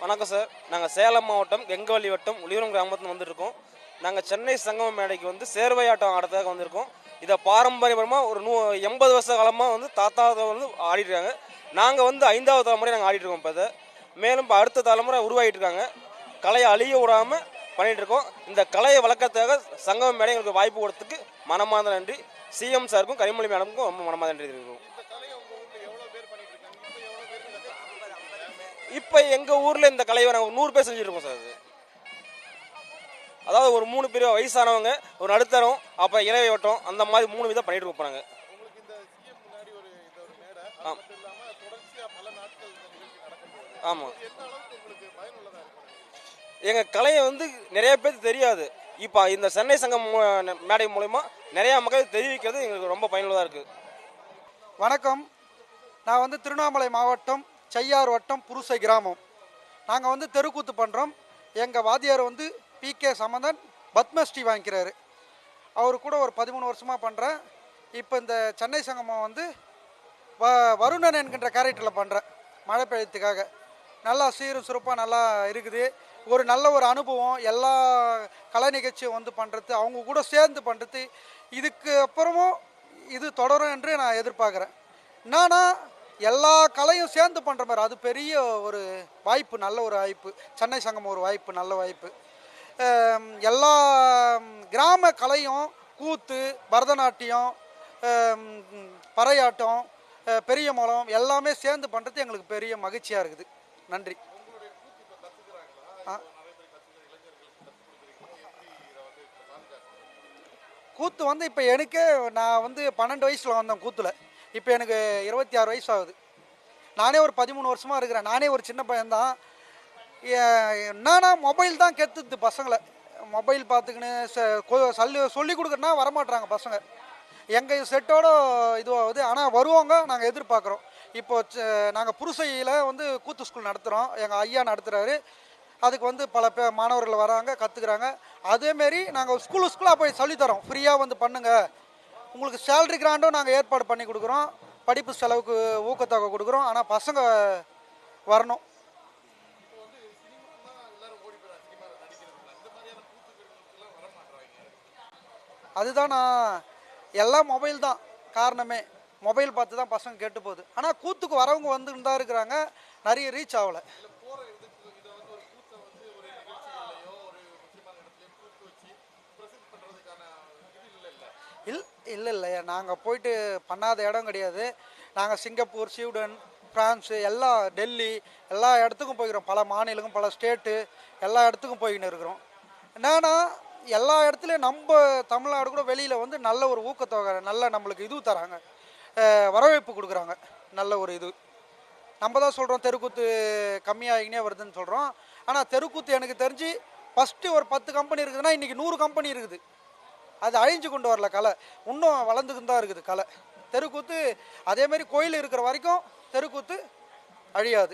வணக்கம் சார். நாங்கள் சேலம் மாவட்டம் கெங்கவல்லி வட்டம் உளியூரம் கிராமத்தில் வந்துருக்கோம். நாங்கள் சென்னை சங்கம மேடைக்கு வந்து சேர்வையாட்டம் ஆடுறதுக்காக வந்திருக்கோம். இதை பாரம்பரியமாக ஒரு 80 வருஷ காலமாக வந்து தாத்தா வந்து ஆடிட்டுருக்காங்க. நாங்கள் வந்து 5வது தலைமுறை நாங்கள் ஆடிட்டுருக்கோம். இப்போ இதை மேலும் இப்போ அடுத்த தலைமுறை உருவாகிட்டு இருக்காங்க. கலையை அழிய விடாமல் பண்ணிகிட்ருக்கோம். இந்த கலையை வளர்க்கறதுக்காக சங்கம மேடை எங்களுக்கு வாய்ப்பு கொடுத்ததுக்கு மனமார்ந்த நன்றி. சிஎம் சாருக்கும் கனிமொழி மேடமுக்கும் ரொம்ப மனமார்ந்த நன்றி தெரிவிக்கிறோம். இப்போ எங்கள் ஊரில் இந்த கலையை நாங்கள் 100 பேர் செஞ்சுருக்கோம் சார். அதாவது ஒரு 3 பேர் வயசானவங்க, ஒரு நடுத்தரம், அப்போ இளைய வட்டம், அந்த மாதிரி 3 விதம் பண்ணிட்டு இருப்போம் நாங்கள். ஆமாம், எங்கள் கலையை வந்து நிறைய பேருக்கு தெரியாது. இப்போ இந்த சென்னை சங்கம் மேடை மூலமா நிறையா மக்கள் தெரிவிக்கிறது எங்களுக்கு ரொம்ப பயனுள்ளதாக இருக்குது. வணக்கம். நான் வந்து திருவண்ணாமலை மாவட்டம் செய்யார் வட்டம் புருசை கிராமம். நாங்கள் வந்து தெருக்கூத்து பண்ணுறோம். எங்கள் வாத்தியார் வந்து PK சம்பந்தன் பத்மஸ்ரீ வாங்கிக்கிறாரு. அவர் கூட ஒரு 13 வருஷமாக பண்ணுறேன். இப்போ இந்த சென்னை சங்கமம் வந்து வருணன் என்கின்ற கேரக்டரில் பண்ணுறேன். மழை பெய்யறதுக்காக நல்லா சீரும் சிறப்பாக நல்லா இருக்குது. ஒரு நல்ல ஒரு அனுபவம். எல்லா கலை நிகழ்ச்சியும் வந்து பண்ணுறது, அவங்க கூட சேர்ந்து பண்ணுறது, இதுக்கு அப்புறமும் இது தொடரும் என்று நான் எதிர்பார்க்குறேன். என்னன்னா எல்லா கலையும் சேர்ந்து பண்ணுற மாதிரி அது பெரிய ஒரு வாய்ப்பு, நல்ல ஒரு வாய்ப்பு. சென்னை சங்கம் ஒரு வாய்ப்பு, நல்ல வாய்ப்பு. எல்லா கிராம கலையும், கூத்து, பரதநாட்டியம், பறையாட்டம், பெரிய மலம் எல்லாமே சேர்ந்து பண்ணுறது எங்களுக்கு பெரிய மகிழ்ச்சியாக இருக்குது. நன்றி. கூத்து வந்து இப்போ எனக்கே நான் வந்து 12 வயசில் வந்தேன் கூத்தில். இப்போ எனக்கு 26 வயசு ஆகுது. நானே ஒரு 13 வருஷமாக இருக்கிறேன். நானே ஒரு சின்ன பையன்தான். என்னன்னா மொபைல் தான் கெத்துது பசங்களை. மொபைல் பார்த்துக்கின்னு சொல்லி கொடுக்குறனா வரமாட்றாங்க பசங்க. எங்கள் செட்டோட இதுவாகுது. ஆனால் வருவாங்க, நாங்கள் எதிர்பார்க்குறோம். இப்போ நாங்கள் புருசையில் வந்து கூத்து ஸ்கூல் நடத்துகிறோம். எங்கள் ஐயா நடத்துகிறாரு. அதுக்கு வந்து பல மாணவர்கள் வராங்க, கற்றுக்குறாங்க. அதேமாரி நாங்கள் ஸ்கூலாக போய் சொல்லித்தரோம். ஃப்ரீயாக வந்து பண்ணுங்கள், உங்களுக்கு சேலரி கிராண்டும் நாங்கள் ஏற்பாடு பண்ணி கொடுக்குறோம். படிப்பு செலவுக்கு ஊக்கத்தொகை கொடுக்குறோம். ஆனால் பசங்க வரணும். அதுதான் நான் எல்லாம் மொபைல் தான் காரணமே. மொபைல் பார்த்து தான் பசங்க கெட்டு போகுது. ஆனால் கூத்துக்கு வரவங்க வந்துன்னு தான் இருக்கிறாங்க. நிறைய ரீச் ஆகலை. இல்லை நாங்கள் போயிட்டு பண்ணாத இடம் கிடையாது. நாங்கள் சிங்கப்பூர், ஸ்வீடன், ஃப்ரான்ஸு, டெல்லி எல்லா இடத்துக்கும் போய்க்கிறோம். பல மாநிலங்களும் பல ஸ்டேட்டு எல்லா இடத்துக்கும் போய்கின்னு இருக்கிறோம். என்னன்னா எல்லா இடத்துலையும் நம்ம தமிழ்நாடு கூட வெளியில் வந்து நல்ல ஒரு ஊக்கத்தொகை, நல்ல நம்மளுக்கு இது தராங்க, வரவேற்பு கொடுக்குறாங்க. நல்ல ஒரு இது. நம்ம தான் சொல்கிறோம் தெருக்கூத்து கம்மியாகினே வருதுன்னு சொல்கிறோம். ஆனால் தெருக்கூத்து எனக்கு தெரிஞ்சு ஃபஸ்ட்டு ஒரு 10 கம்பெனி இருக்குதுன்னா இன்றைக்கி 100 கம்பெனி இருக்குது. அது அழிஞ்சு கொண்டு வரல கலை, இன்னும் வளர்ந்துக்கிட்டு தான் இருக்குது கலை. தெருக்கூத்து அதேமாரி கோயில் இருக்கிற வரைக்கும் தெருக்கூத்து அழியாது.